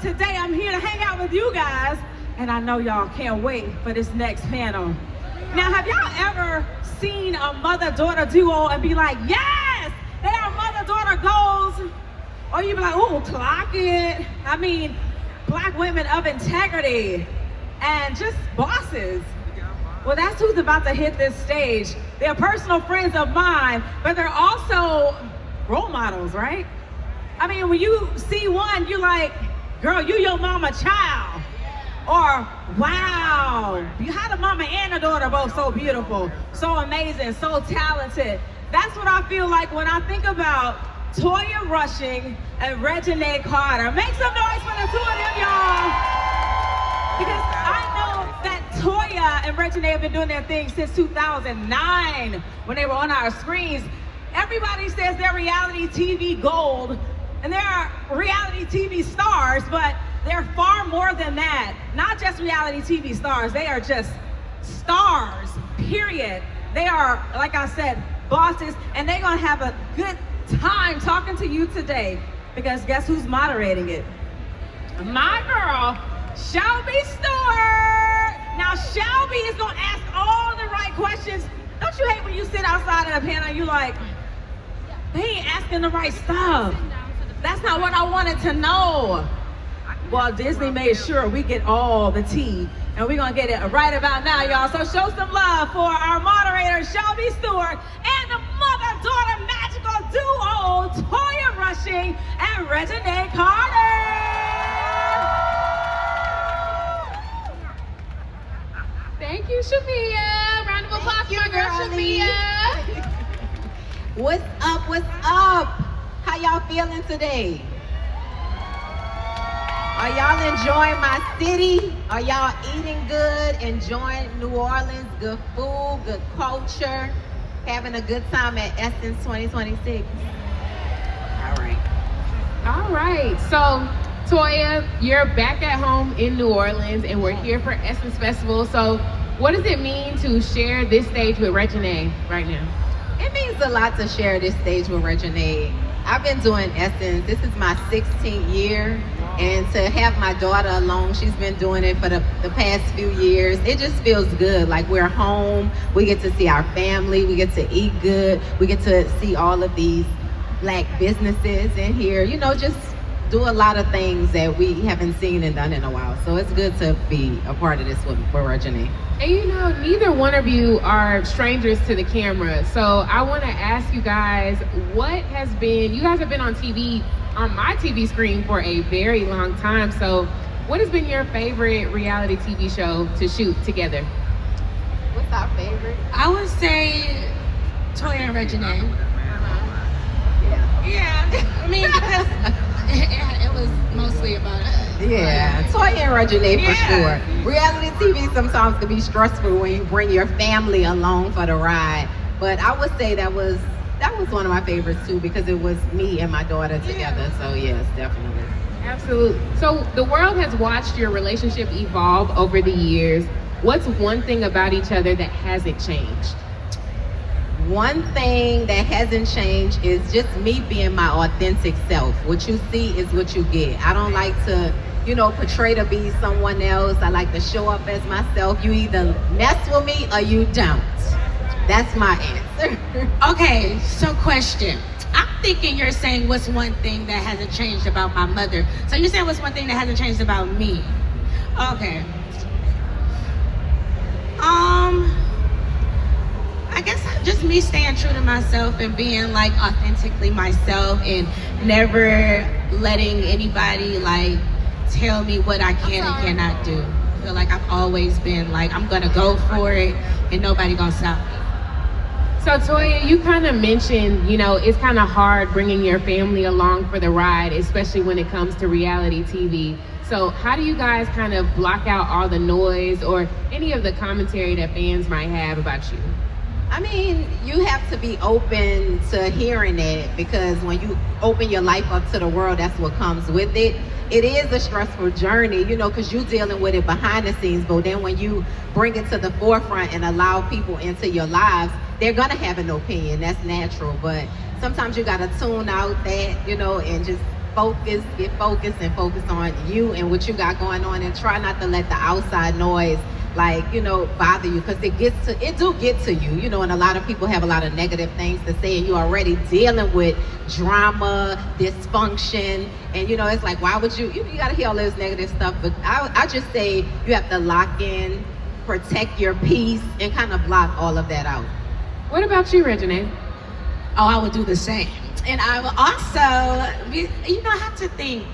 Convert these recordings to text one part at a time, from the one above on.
today I'm here to hang out with you guys, and I know y'all can't wait for this next panel. Now, have y'all ever seen a mother-daughter duo and be like, yes, they are mother-daughter goals? Or you be like, oh, clock it. I mean, Black women of integrity and just bosses. Well, that's who's about to hit this stage. They're personal friends of mine, but they're also role models, right? I mean, when you see one, you like, girl, you your mama child. Or, wow, you had a mama and a daughter both so beautiful, so amazing, so talented. That's what I feel like when I think about Toya Rushing and Reginae Carter. Make some noise for the two of them, y'all. Because I know that Toya and Reginae have been doing their thing since 2009 when they were on our screens. Everybody says they're reality TV gold, and they're reality TV stars, but they're far more than that. Not just reality TV stars, they are just stars, period. They are, like I said, bosses, and they're gonna have a good time talking to you today, because guess who's moderating it? My girl, Shelby Stewart. Now, Shelby is gonna ask all the right questions. Don't you hate when you sit outside of the panel and you like, they ain't asking the right stuff. That's not what I wanted to know. Well, Disney made sure we get all the tea, and we're gonna get it right about now, y'all. So show some love for our moderator, Shelby Stewart, and the mother-daughter magical duo, Toya Rushing and Reginae Carter. Thank you, Shamea. Round of applause for my girl, Shamea. What's up, what's up? How y'all feeling today? Are y'all enjoying my city? Are y'all eating good, enjoying New Orleans, good food, good culture, having a good time at Essence 2026? All right, so Toya, you're back at home in New Orleans, and we're here for Essence Festival. So what does it mean to share this stage with Reginae right now? It means a lot to share this stage with Reginae. I've been doing Essence, this is my 16th year, and to have my daughter along, she's been doing it for the past few years. It just feels good, like we're home, we get to see our family, we get to eat good, we get to see all of these Black businesses in here, you know, just do a lot of things that we haven't seen and done in a while. So it's good to be a part of this with Reginae. And you know, neither one of you are strangers to the camera. So I want to ask you guys, you guys have been on TV, on my TV screen for a very long time. So what has been your favorite reality TV show to shoot together? What's our favorite? I would say Toya and Reginae. Yeah, I mean, because it was mostly about us. Yeah, Toya and Reginae for sure. Reality TV sometimes can be stressful when you bring your family along for the ride. But I would say that was one of my favorites too, because it was me and my daughter together. So yes, definitely. Absolutely. So the world has watched your relationship evolve over the years. What's one thing about each other that hasn't changed? One thing that hasn't changed is just me being my authentic self. What you see is what you get. I don't like to, portray to be someone else. I like to show up as myself. You either mess with me or you don't. That's my answer. Okay, so question. I'm thinking you're saying what's one thing that hasn't changed about my mother. So you're saying what's one thing that hasn't changed about me? Okay. I guess just me staying true to myself and being like authentically myself and never letting anybody like tell me what I can and cannot do. I feel like I've always been like, I'm gonna go for it and nobody gonna stop me. So Toya, you kind of mentioned, it's kind of hard bringing your family along for the ride, especially when it comes to reality TV. So how do you guys kind of block out all the noise or any of the commentary that fans might have about you? I mean, you have to be open to hearing that, because when you open your life up to the world, that's what comes with it. It is a stressful journey, because you're dealing with it behind the scenes, but then when you bring it to the forefront and allow people into your lives, they're gonna have an opinion. That's natural, but sometimes you gotta tune out that, and just get focused and focus on you and what you got going on, and try not to let the outside noise bother you, because it do get to you, and a lot of people have a lot of negative things to say, and you're already dealing with drama, dysfunction, and it's like, why would you gotta hear all this negative stuff. But I just say you have to lock in, protect your peace, and kind of block all of that out. What about you, Reginae? Oh, I would do the same. And I will also, I have to think,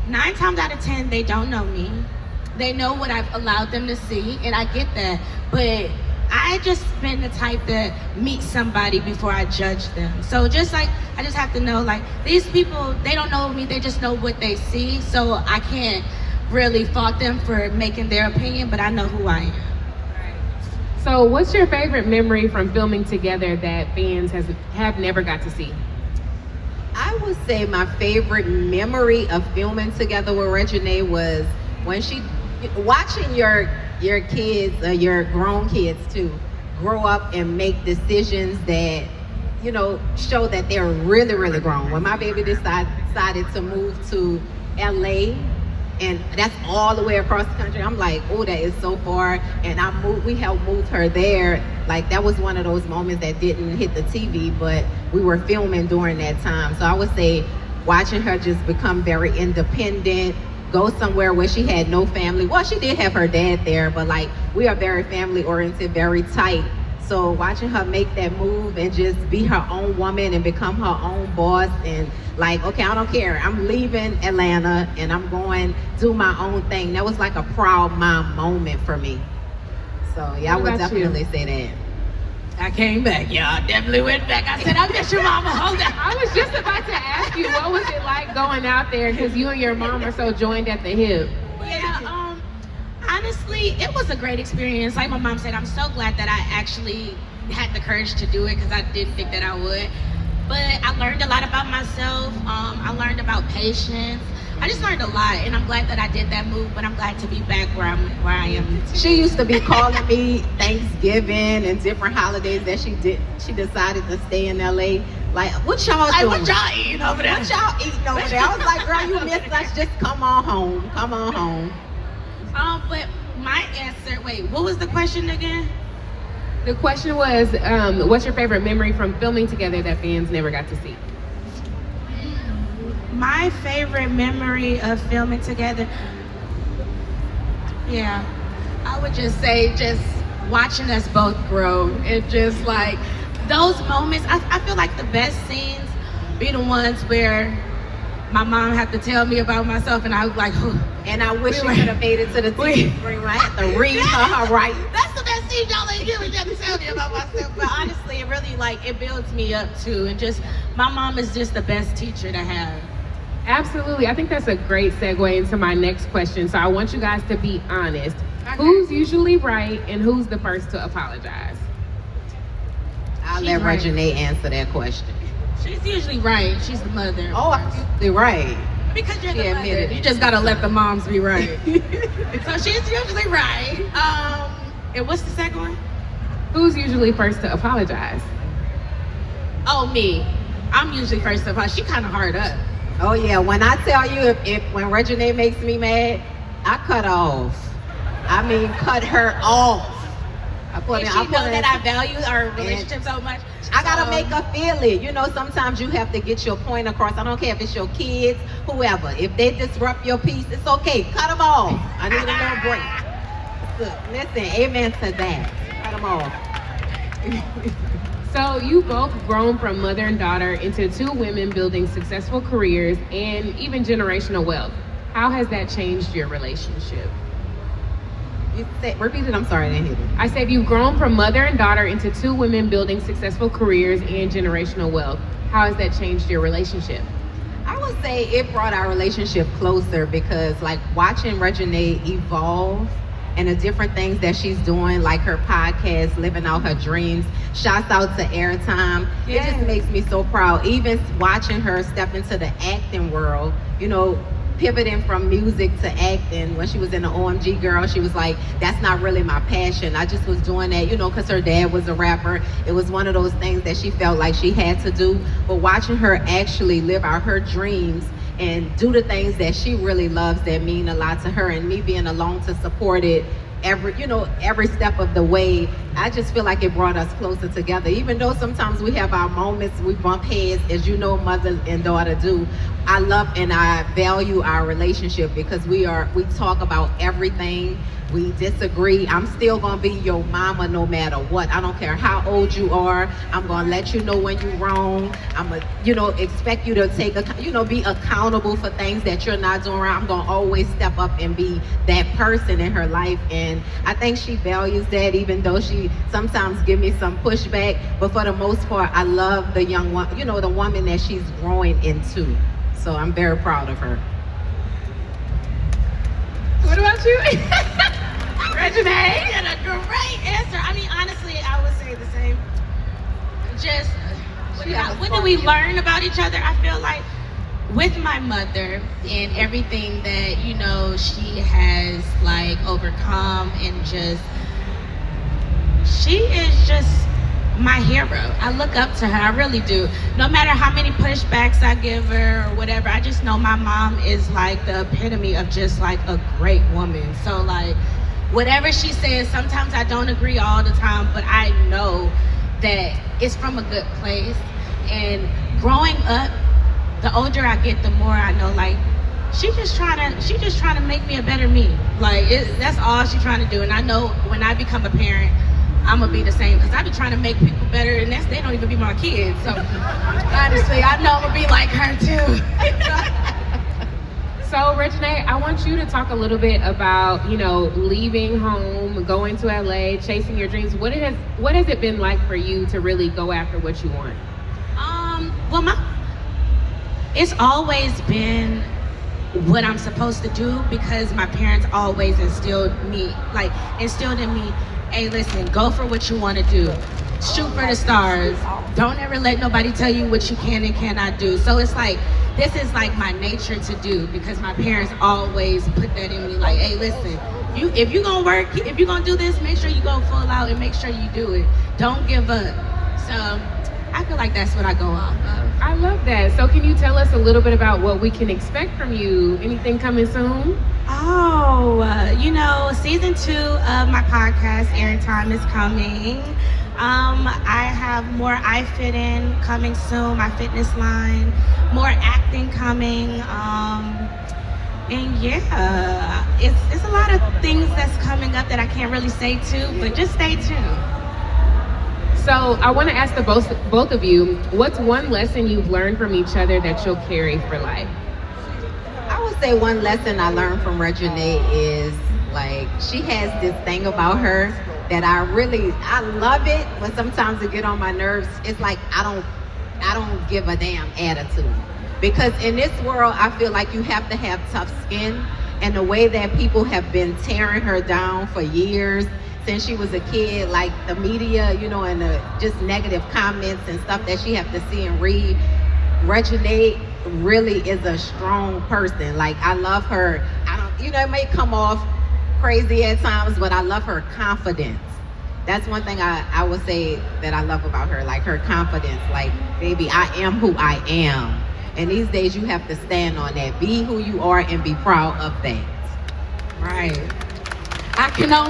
9 times out of 10, they don't know me. They know what I've allowed them to see, and I get that. But I just been the type to meet somebody before I judge them. So I just have to know, like, these people, they don't know me, they just know what they see. So I can't really fault them for making their opinion, but I know who I am. So what's your favorite memory from filming together that fans have never got to see? I would say my favorite memory of filming together with Reginae was when watching your kids, your grown kids too, grow up and make decisions that, show that they're really, really grown. When my baby decided to move to LA, and that's all the way across the country, I'm like, oh, that is so far. And we helped move her there. Like, that was one of those moments that didn't hit the TV, but we were filming during that time. So I would say watching her just become very independent, go somewhere where she had no family. Well, she did have her dad there, but like, we are very family oriented, very tight. So watching her make that move and just be her own woman and become her own boss, and like, okay, I don't care, I'm leaving Atlanta and I'm going to do my own thing. That was like a proud mom moment for me. So yeah, I would definitely say that. I came back, y'all. I definitely went back. I said, I miss your mama. Hold on. I was just about to ask you, what was it like going out there? Because you and your mom are so joined at the hip. Yeah, honestly, it was a great experience. Like my mom said, I'm so glad that I actually had the courage to do it, because I didn't think that I would. But I learned a lot about myself. I learned about patience. I just learned a lot, and I'm glad that I did that move, but I'm glad to be back where I am. She used to be calling me Thanksgiving and different holidays that she decided to stay in LA. Like, what y'all doing? What y'all eating over there? What y'all eating over there? I was like, girl, you missed us. Just come on home. Come on home. But my answer, what was the question again? The question was, what's your favorite memory from filming together that fans never got to see? My favorite memory of filming together, yeah, I would just say just watching us both grow. And just like those moments, I feel like the best scenes be the ones where my mom had to tell me about myself, and I was like, oh. And I wish you could have made it to the TV screen. I had to read her right. That's the best scene y'all ain't doing. Just tell me about myself. But honestly, it really it builds me up too. And just my mom is just the best teacher to have. Absolutely. I think that's a great segue into my next question. So I want you guys to be honest. Okay. Who's usually right and who's the first to apologize? I'll let Reginae answer that question. She's usually right. She's the mother. Oh, I'm usually right. Because you're the mother. You just gotta let the moms be right. So she's usually right. And what's the second one? Who's usually first to apologize? Oh, me. I'm usually first to apologize. She kind of hard up. Oh yeah, when I tell you, when Reginae makes me mad, I cut off. I mean, cut her off. She know that I value our relationship so much. I gotta make her feel it. Sometimes you have to get your point across. I don't care if it's your kids, whoever. If they disrupt your peace, it's okay. Cut them off. I need a little break. Listen, amen to that. Cut them off. So you both grown from mother and daughter into two women building successful careers and even generational wealth. How has that changed your relationship? Repeat it, I'm sorry, I didn't hear it. I said you've grown from mother and daughter into two women building successful careers and generational wealth. How has that changed your relationship? I would say it brought our relationship closer, because like watching Reginae evolve and the different things that she's doing, like her podcast, Living Out Her Dreams. Shouts out to Airtime. Yes. It just makes me so proud. Even watching her step into the acting world, pivoting from music to acting. When she was in the OMG Girl, she was like, that's not really my passion. I just was doing that, because her dad was a rapper. It was one of those things that she felt like she had to do. But watching her actually live out her dreams and do the things that she really loves that mean a lot to her, and me being along to support it every step of the way. I just feel like it brought us closer together, even though sometimes we have our moments, we bump heads, as you know, mother and daughter do. I love and I value our relationship because we talk about everything. We disagree. I'm still gonna be your mama no matter what. I don't care how old you are. I'm gonna let you know when you're wrong. I'm gonna, expect you to be accountable for things that you're not doing right. I'm gonna always step up and be that person in her life. And I think she values that, even though she sometimes give me some pushback. But for the most part, I love the young one, the woman that she's growing into. So I'm very proud of her. What about you? Reginae had a great answer. I mean, honestly, I would say the same. Just, what did we learn about each other? I feel like with my mother and everything that, she has overcome, and she is just my hero. I look up to her, I really do. No matter how many pushbacks I give her or whatever, I just know my mom is the epitome of just a great woman. So whatever she says, sometimes I don't agree all the time, but I know that it's from a good place. And growing up, the older I get, the more I know she just trying to make me a better me. That's all she's trying to do. And I know when I become a parent, I'm gonna be the same, because I be trying to make people better, and they don't even be my kids. So honestly, I know I'm gonna be like her too. So Reginae, I want you to talk a little bit about, leaving home, going to LA, chasing your dreams. What has it been like for you to really go after what you want? It's always been what I'm supposed to do, because my parents always instilled in me, hey, listen, go for what you want to do. Shoot for the stars. Don't ever let nobody tell you what you can and cannot do. So it's this is my nature to do, because my parents always put that in me. Hey, listen, if you're gonna work, if you're gonna do this, make sure you go full out and make sure you do it. Don't give up. So I feel like that's what I go off of. I love that. So can you tell us a little bit about what we can expect from you? Anything coming soon? Season 2 of my podcast, Airing Time, is coming. I have more I Fit In coming soon, my fitness line, more acting coming. And yeah, it's a lot of things that's coming up that I can't really say too, but just stay tuned. So I want to ask both of you, what's one lesson you've learned from each other that you'll carry for life? I would say one lesson I learned from Reginae is she has this thing about her that I love it, but sometimes it get on my nerves. It's I don't give a damn attitude, because in this world I feel like you have to have tough skin, and the way that people have been tearing her down for years since she was a kid, the media, and the just negative comments and stuff that she have to see and read. Reginae really is a strong person. I love her. It may come off crazy at times, but I love her confidence. That's one thing I would say that I love about her, her confidence. Baby, I am who I am. And these days you have to stand on that. Be who you are and be proud of that. Right. I can only